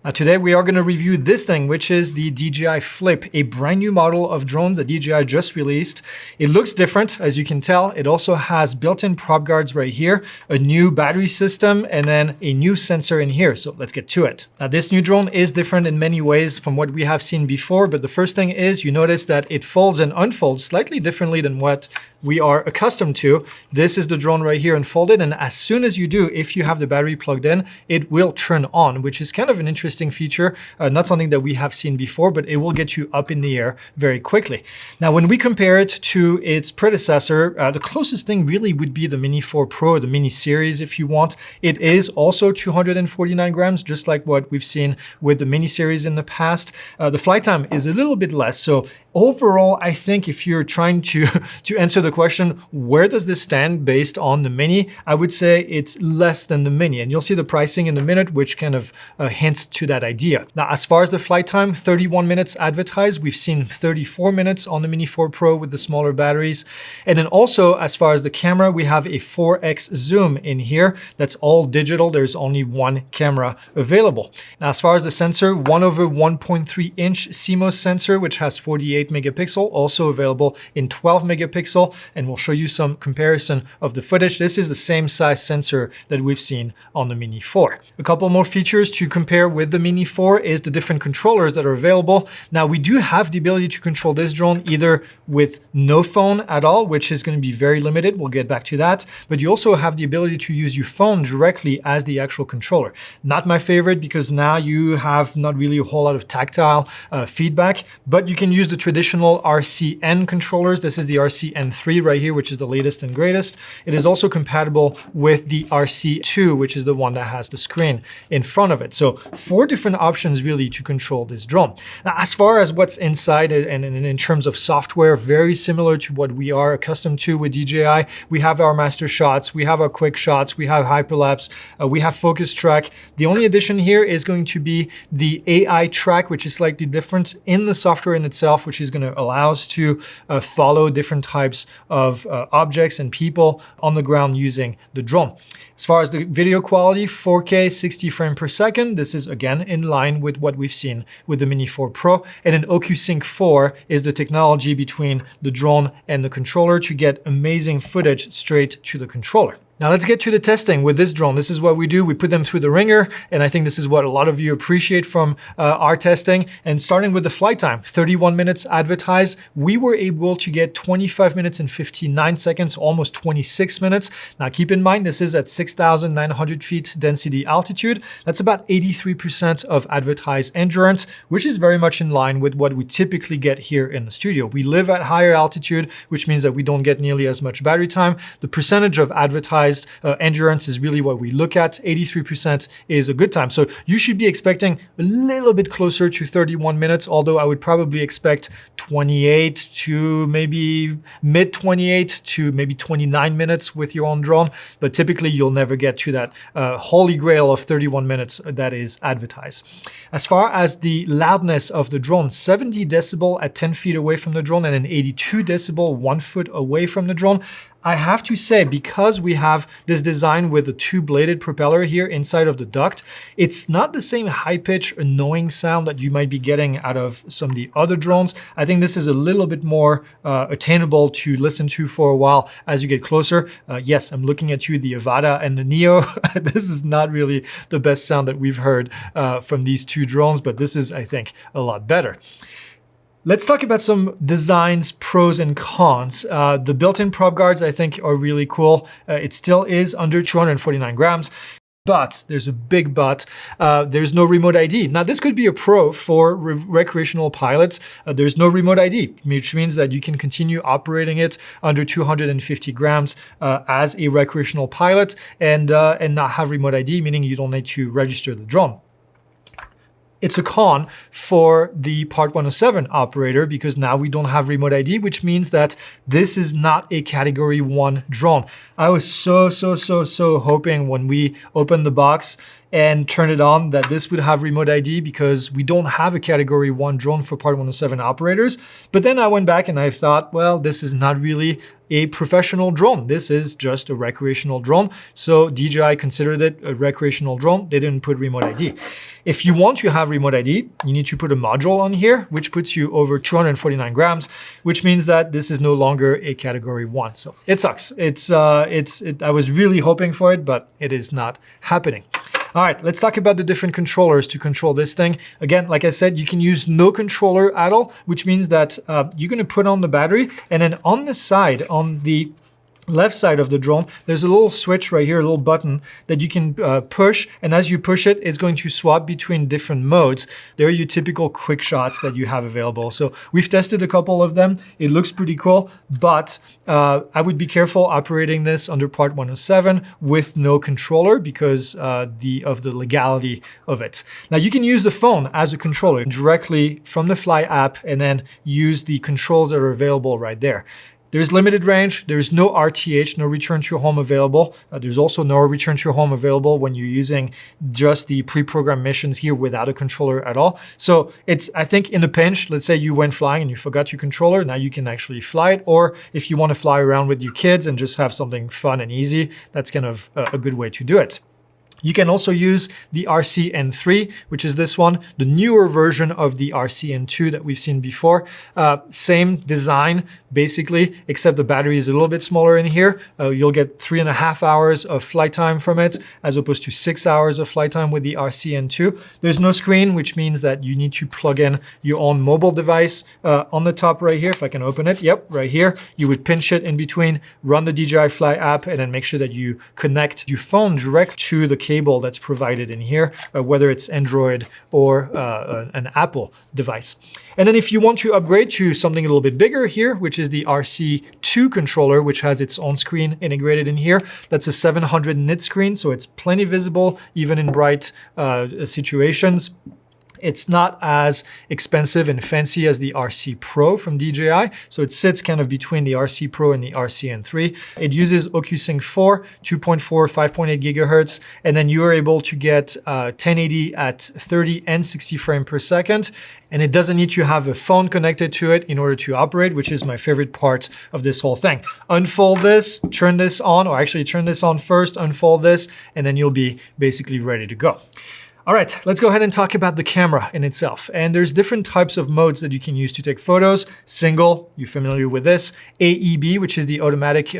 Now today we are going to review this thing, which is the DJI Flip, a brand new model of drone that DJI just released. It looks different, as you can tell. It also has built-in prop guards right here, a new battery system, and then a new sensor in here. So let's get to it. Now this new drone is different in many ways from what we have seen before, but the first thing is you notice that it folds and unfolds slightly differently than what we are accustomed to. This is the drone right here unfolded, and as soon as you do, if you have the battery plugged in, it will turn on, which is kind of an interesting feature. Not something that we have seen before, but it will get you up in the air very quickly. Now, when we compare it to its predecessor, the closest thing really would be the Mini 4 Pro, the Mini series if you want. It is also 249 grams, just like what we've seen with the Mini series in the past. The flight time is a little bit less, so overall, I think if you're trying to answer the question, where does this stand based on the Mini? I would say it's less than the Mini, and you'll see the pricing in a minute, which kind of hints to that idea. Now, as far as the flight time, 31 minutes advertised. We've seen 34 minutes on the Mini 4 Pro with the smaller batteries. And then also, as far as the camera, we have a 4x zoom in here. That's all digital. There's only one camera available. Now, as far as the sensor, 1/1.3 inch CMOS sensor, which has 48 megapixel, also available in 12 megapixel, and we'll show you some comparison of the footage. This is the same size sensor that we've seen on the Mini 4. A couple more features to compare with the Mini 4 is the different controllers that are available. Now, we do have the ability to control this drone either with no phone at all, which is going to be very limited. We'll get back to that. But you also have the ability to use your phone directly as the actual controller. Not my favorite, because now you have not really a whole lot of tactile feedback, but you can use the traditional RCN controllers. This is the RCN3 right here, which is the latest and greatest. It is also compatible with the RC2, which is the one that has the screen in front of it. So 4 different options really to control this drone. Now, as far as what's inside and in terms of software, very similar to what we are accustomed to with DJI. We have our master shots, we have our quick shots, we have hyperlapse, we have focus track. The only addition here is going to be the AI track, which is slightly different in the software in itself, which is going to allow us to follow different types of objects and people on the ground using the drone. As far as the video quality, 4K 60 frames per second. This is again in line with what we've seen with the Mini 4 Pro. And then OcuSync 4 is the technology between the drone and the controller to get amazing footage straight to the controller. Now let's get to the testing with this drone. This is what we do. We put them through the ringer, and I think this is what a lot of you appreciate from our testing. And starting with the flight time, 31 minutes advertised. We were able to get 25 minutes and 59 seconds, almost 26 minutes. Now keep in mind, this is at 6,900 feet density altitude. That's about 83% of advertised endurance, which is very much in line with what we typically get here in the studio. We live at higher altitude, which means that we don't get nearly as much battery time. The percentage of advertised endurance is really what we look at. 83% is a good time. So you should be expecting a little bit closer to 31 minutes, although I would probably expect 28 to maybe mid 28 to maybe 29 minutes with your own drone. But typically you'll never get to that holy grail of 31 minutes that is advertised. As far as the loudness of the drone, 70 decibel at 10 feet away from the drone and an 82 decibel 1 foot away from the drone. I have to say, because we have this design with a 2-bladed propeller here inside of the duct, it's not the same high-pitch, annoying sound that you might be getting out of some of the other drones. I think this is a little bit more attainable to listen to for a while as you get closer. Yes, I'm looking at you, the Avata and the Neo. This is not really the best sound that we've heard from these two drones, but this is, I think, a lot better. Let's talk about some designs, pros and cons. The built-in prop guards, I think, are really cool. It still is under 249 grams. But there's a big but. There's no remote ID. Now, this could be a pro for recreational pilots. There's no remote ID, which means that you can continue operating it under 250 grams as a recreational pilot and not have remote ID, meaning you don't need to register the drone. It's a con for the Part 107 operator because now we don't have remote ID, which means that this is not a Category 1 drone. I was so hoping when we opened the box and turned it on that this would have remote ID because we don't have a category 1 drone for Part 107 operators. But then I went back and I thought, well, this is not really a professional drone. This is just a recreational drone. So DJI considered it a recreational drone. They didn't put remote ID. If you want to have remote ID, you need to put a module on here, which puts you over 249 grams, which means that this is no longer a category 1. So it sucks. I was really hoping for it, but it is not happening. All right, let's talk about the different controllers to control this thing. Again, like I said, you can use no controller at all, which means that you're gonna put on the battery, and then on the side, on the left side of the drone, there's a little switch right here, a little button that you can push, and as you push it, it's going to swap between different modes. They're your typical quick shots that you have available. So we've tested a couple of them. It looks pretty cool, but I would be careful operating this under Part 107 with no controller because of the legality of it. Now you can use the phone as a controller directly from the Fly app and then use the controls that are available right there. There's limited range. There's no RTH, no return to home available. There's also no return to home available when you're using just the pre-programmed missions here without a controller at all. So it's, I think in a pinch, let's say you went flying and you forgot your controller, now you can actually fly it. Or if you want to fly around with your kids and just have something fun and easy, that's kind of a good way to do it. You can also use the RCN3, which is this one, the newer version of the RCN2 that we've seen before. Same design, basically, except the battery is a little bit smaller in here. You'll get 3.5 hours of flight time from it, as opposed to 6 hours of flight time with the RCN2. There's no screen, which means that you need to plug in your own mobile device on the top right here. If I can open it, yep, right here. You would pinch it in between, run the DJI Fly app, and then make sure that you connect your phone direct to the cable that's provided in here, whether it's Android or an Apple device. And then if you want to upgrade to something a little bit bigger here, which is the RC2 controller, which has its own screen integrated in here, that's a 700 nit screen, so it's plenty visible even in bright situations. It's not as expensive and fancy as the RC Pro from DJI, so it sits kind of between the RC Pro and the RCN3. It uses OcuSync 4, 2.4, 5.8 gigahertz, and then you are able to get 1080 at 30 and 60 frames per second. And it doesn't need to have a phone connected to it in order to operate, which is my favorite part of this whole thing. Unfold this, turn this on, or actually turn this on first, unfold this, and then you'll be basically ready to go. All right, let's go ahead and talk about the camera in itself. And there's different types of modes that you can use to take photos. Single, you're familiar with this. AEB, which is the automatic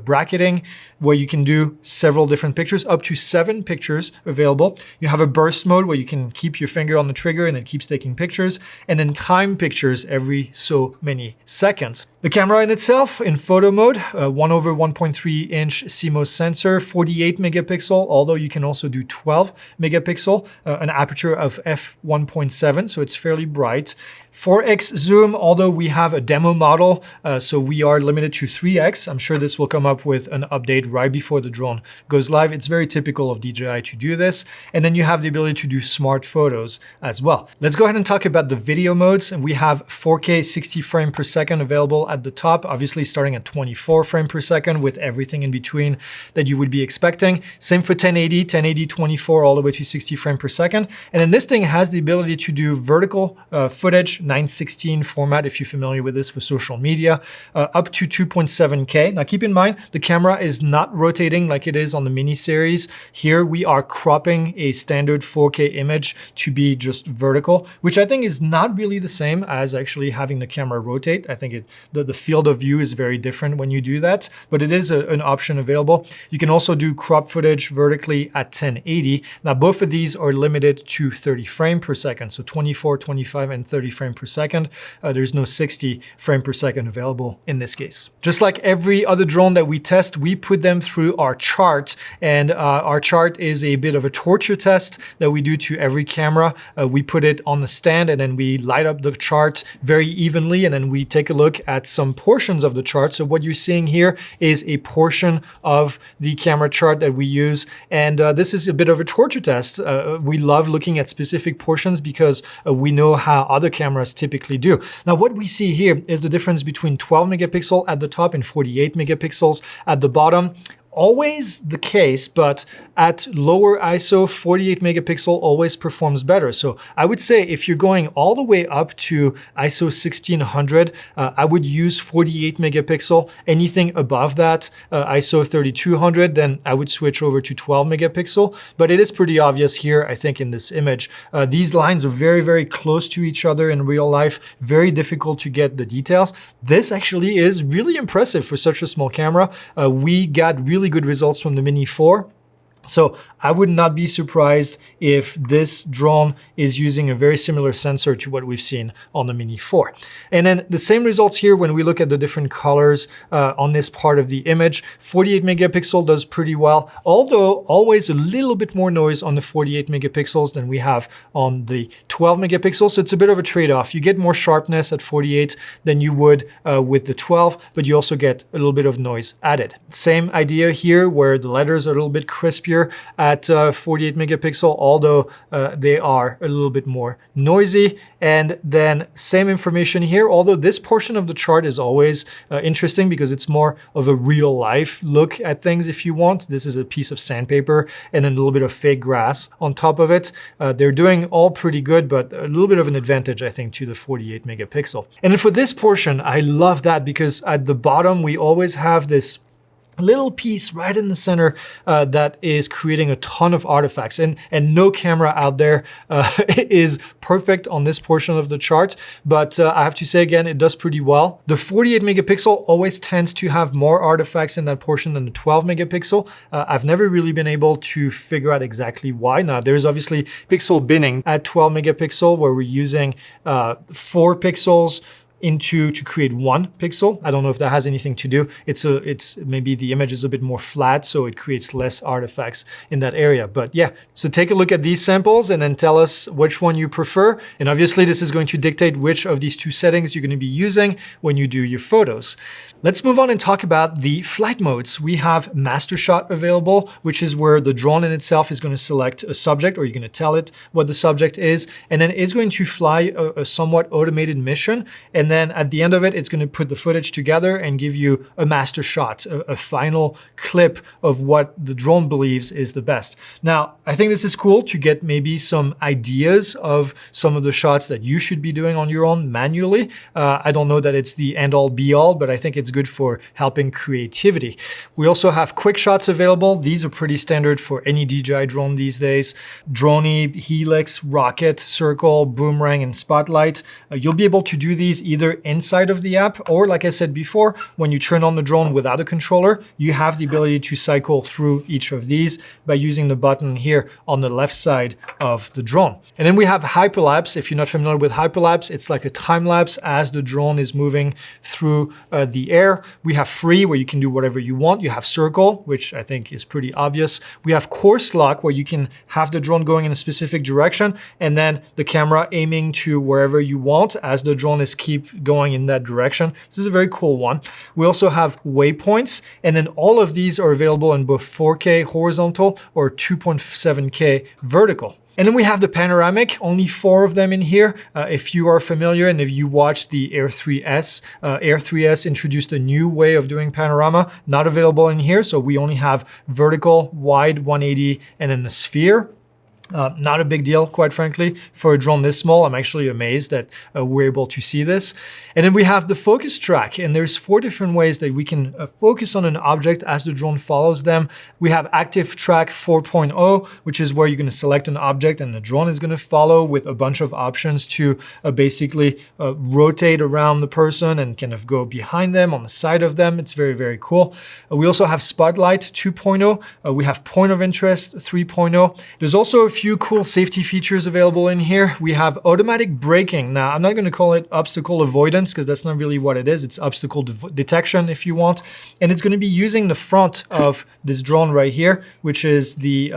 bracketing, where you can do several different pictures, up to 7 pictures available. You have a burst mode where you can keep your finger on the trigger and it keeps taking pictures, and then time pictures every so many seconds. The camera in itself, in photo mode, 1/1.3 inch CMOS sensor, 48 megapixel, although you can also do 12 megapixel. An aperture of f1.7, so it's fairly bright. 4x zoom, although we have a demo model, so we are limited to 3x. I'm sure this will come up with an update right before the drone goes live. It's very typical of DJI to do this. And then you have the ability to do smart photos as well. Let's go ahead and talk about the video modes. And we have 4K 60 frames per second available at the top, obviously starting at 24 frames per second with everything in between that you would be expecting. Same for 1080, 24 all the way to 60 frames per second. And then this thing has the ability to do vertical footage, 916 format, if you're familiar with this for social media, up to 2.7K. Now keep in mind, the camera is not rotating like it is on the mini series. Here we are cropping a standard 4K image to be just vertical, which I think is not really the same as actually having the camera rotate. I think the field of view is very different when you do that, but it is an option available. You can also do crop footage vertically at 1080. Now both of these are limited to 30 frames per second, so 24, 25, and 30 frames per second. There's no 60 frames per second available in this case. Just like every other drone that we test, we put them through our chart, and our chart is a bit of a torture test that we do to every camera. We put it on the stand and then we light up the chart very evenly, and then we take a look at some portions of the chart. So what you're seeing here is a portion of the camera chart that we use, and this is a bit of a torture test. We love looking at specific portions because we know how other cameras typically do. Now what we see here is the difference between 12 megapixel at the top and 48 megapixels at the bottom. always the case, but at lower ISO, 48 megapixel always performs better. So I would say if you're going all the way up to ISO 1600, I would use 48 megapixel. Anything above that, ISO 3200, then I would switch over to 12 megapixel. But it is pretty obvious here, I think, in this image. These lines are very, very close to each other in real life, very difficult to get the details. This actually is really impressive for such a small camera. We got really good results from the Mini 4. So I would not be surprised if this drone is using a very similar sensor to what we've seen on the Mini 4. And then the same results here when we look at the different colors on this part of the image. 48 megapixel does pretty well, although always a little bit more noise on the 48 megapixels than we have on the 12 megapixels. So it's a bit of a trade-off. You get more sharpness at 48 than you would with the 12, but you also get a little bit of noise added. Same idea here where the letters are a little bit crispier at 48 megapixel, although they are a little bit more noisy. And then same information here, although this portion of the chart is always interesting because it's more of a real life look at things if you want. This is a piece of sandpaper and then a little bit of fake grass on top of it. They're doing all pretty good, but a little bit of an advantage, I think, to the 48 megapixel. And then for this portion, I love that because at the bottom, we always have this little piece right in the center that is creating a ton of artifacts, and no camera out there is perfect on this portion of the chart, but I have to say again, it does pretty well. The 48 megapixel always tends to have more artifacts in that portion than the 12 megapixel. I've never really been able to figure out exactly why. Now there's obviously pixel binning at 12 megapixel where we're using 4 pixels to create 1 pixel. I don't know if that has anything to do. It's maybe the image is a bit more flat, so it creates less artifacts in that area. But yeah, so take a look at these samples and then tell us which one you prefer. And obviously this is going to dictate which of these 2 settings you're going to be using when you do your photos. Let's move on and talk about the flight modes. We have master shot available, which is where the drone in itself is going to select a subject, or you're going to tell it what the subject is, and then it's going to fly a somewhat automated mission. And then at the end of it, it's going to put the footage together and give you a master shot, a final clip of what the drone believes is the best. Now, I think this is cool to get maybe some ideas of some of the shots that you should be doing on your own manually. I don't know that it's the end all be all, but I think it's good for helping creativity. We also have quick shots available. These are pretty standard for any DJI drone these days. Droney, Helix, Rocket, Circle, Boomerang, and Spotlight. You'll be able to do these either inside of the app, or like I said before, when you turn on the drone without a controller, you have the ability to cycle through each of these by using the button here on the left side of the drone. And then we have hyperlapse. If you're not familiar with hyperlapse, it's like a time lapse as the drone is moving through the air. We have free, where you can do whatever you want. You have circle, which I think is pretty obvious. We have course lock, where you can have the drone going in a specific direction and then the camera aiming to wherever you want as the drone is keep going in that direction. This is a very cool one. We also have waypoints, and then all of these are available in both 4K horizontal or 2.7K vertical. And then we have the panoramic, only 4 of them in here. If you are familiar and if you watched the Air 3S, Air 3S introduced a new way of doing panorama, not available in here. So we only have vertical, wide, 180, and then the sphere. Not a big deal, quite frankly, for a drone this small. I'm actually amazed that we're able to see this. And then we have the focus track, and there's 4 different ways that we can focus on an object as the drone follows them. We have active track 4.0, which is where you're going to select an object and the drone is going to follow with a bunch of options to basically rotate around the person and kind of go behind them, on the side of them. It's very, very cool. We also have Spotlight 2.0. We have Point of Interest 3.0. There's also a few cool safety features available in here. We have automatic braking. Now, I'm not going to call it obstacle avoidance because that's not really what it is. It's obstacle detection if you want. And it's going to be using the front of this drone right here, which is the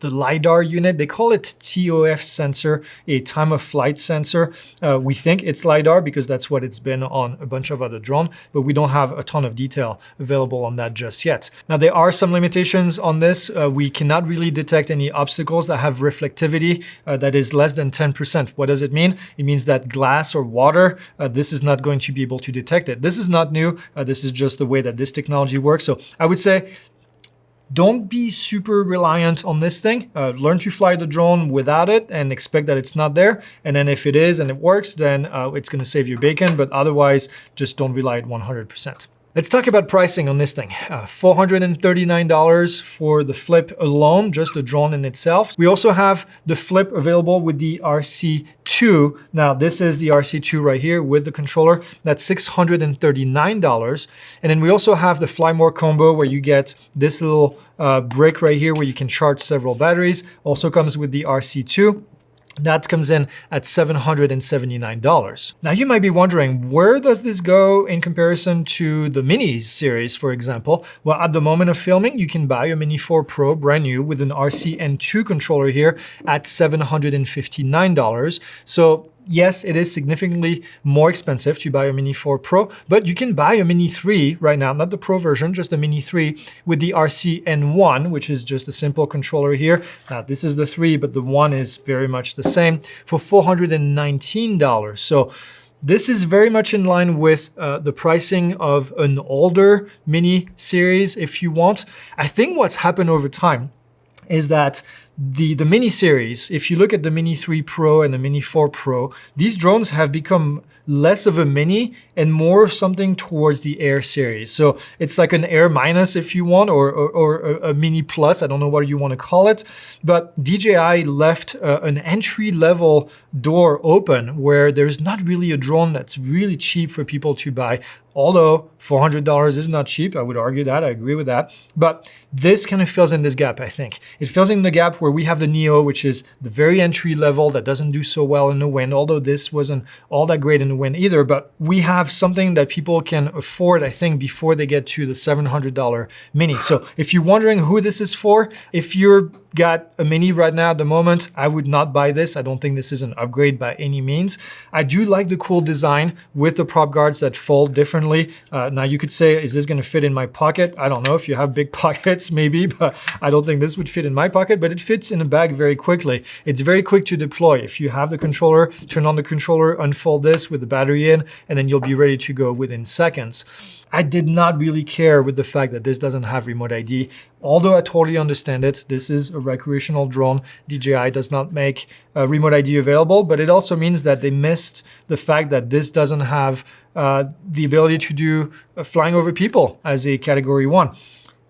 LiDAR unit. They call it TOF sensor, a time of flight sensor. We think it's LiDAR because that's what it's been on a bunch of other drones, but we don't have a ton of detail available on that just yet. Now, there are some limitations on this. We cannot really detect any obstacles that have reflectivity that is less than 10%. What does it mean? It means that glass or water, this is not going to be able to detect it. This is not new. This is just the way that this technology works. So I would say don't be super reliant on this thing. Learn to fly the drone without it and expect that it's not there. And then if it is and it works, then it's going to save you bacon. But otherwise, just don't rely on 100%. Let's talk about pricing on this thing. $439 for the Flip alone, just the drone in itself. We also have the Flip available with the RC2. Now, this is the RC2 right here with the controller. That's $639. And then we also have the Fly More combo where you get this little brick right here where you can charge several batteries. Also comes with the RC2. That comes in at $779. Now you might be wondering, where does this go in comparison to the Mini series, for example? Well, at the moment of filming, you can buy a Mini 4 Pro brand new with an RCN2 controller here at $759. So yes, it is significantly more expensive to buy a Mini 4 Pro, but you can buy a Mini 3 right now, not the Pro version, just the Mini 3 with the RCN1, which is just a simple controller here. Now, this is the 3, but the 1 is very much the same for $419. So this is very much in line with the pricing of an older Mini series, if you want. I think what's happened over time is that the Mini series, if you look at the Mini 3 Pro and the Mini 4 Pro, these drones have become less of a Mini and more something towards the Air series. So it's like an Air minus if you want, or a Mini Plus, I don't know what you want to call it. But DJI left an entry level door open where there's not really a drone that's really cheap for people to buy. Although $400 is not cheap, I would argue that, I agree with that. But this kind of fills in this gap, I think. It fills in the gap where we have the Neo, which is the very entry level that doesn't do so well in the wind, although this wasn't all that great in the wind either. But we have something that people can afford, I think, before they get to the $700 Mini. So if you're wondering who this is for, if you're got a Mini right now at the moment, I would not buy this. I don't think this is an upgrade by any means. I do like the cool design with the prop guards that fold differently. Now you could say, is this going to fit in my pocket? I don't know. If you have big pockets, maybe, but I don't think this would fit in my pocket, but it fits in a bag very quickly. It's very quick to deploy. If you have the controller, turn on the controller, unfold this with the battery in, and then you'll be ready to go within seconds. I did not really care with the fact that this doesn't have remote ID, although I totally understand it. This is a recreational drone. DJI does not make remote ID available, but it also means that they missed the fact that this doesn't have the ability to do flying over people as a category 1.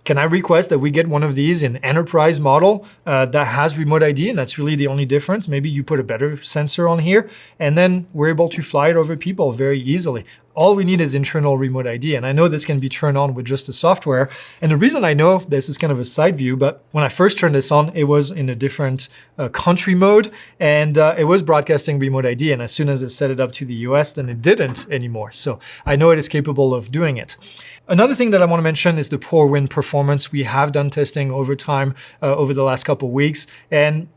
Can I request that we get one of these in enterprise model that has remote ID? And that's really the only difference. Maybe you put a better sensor on here and then we're able to fly it over people very easily. All we need is internal remote ID. And I know this can be turned on with just the software. And the reason I know this is kind of a side view, but when I first turned this on, it was in a different country mode and it was broadcasting remote ID. And as soon as it set it up to the US, then it didn't anymore. So I know it is capable of doing it. Another thing that I want to mention is the poor wind performance. We have done testing over time over the last couple of weeks, and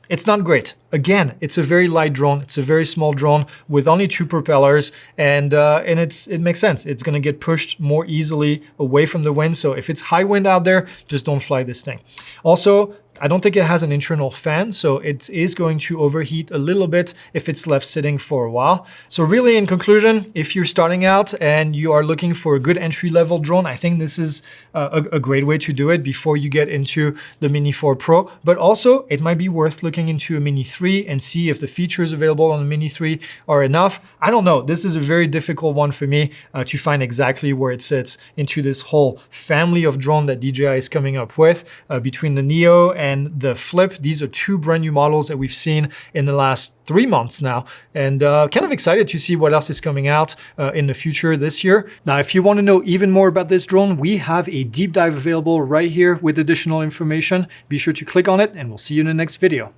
it's not great. Again, it's a very light drone. It's a very small drone with only 2 propellers, and it makes sense. It's going to get pushed more easily away from the wind. So if it's high wind out there, just don't fly this thing. Also, I don't think it has an internal fan, so it is going to overheat a little bit if it's left sitting for a while. So really, in conclusion, if you're starting out and you are looking for a good entry-level drone, I think this is a great way to do it before you get into the Mini 4 Pro. But also, it might be worth looking into a Mini 3 and see if the features available on the Mini 3 are enough. I don't know. This is a very difficult one for me to find exactly where it sits into this whole family of drone that DJI is coming up with between the Neo and the Flip. These are 2 brand new models that we've seen in the last 3 months now, and kind of excited to see what else is coming out in the future this year. Now, if you want to know even more about this drone, we have a deep dive available right here with additional information. Be sure to click on it, and we'll see you in the next video.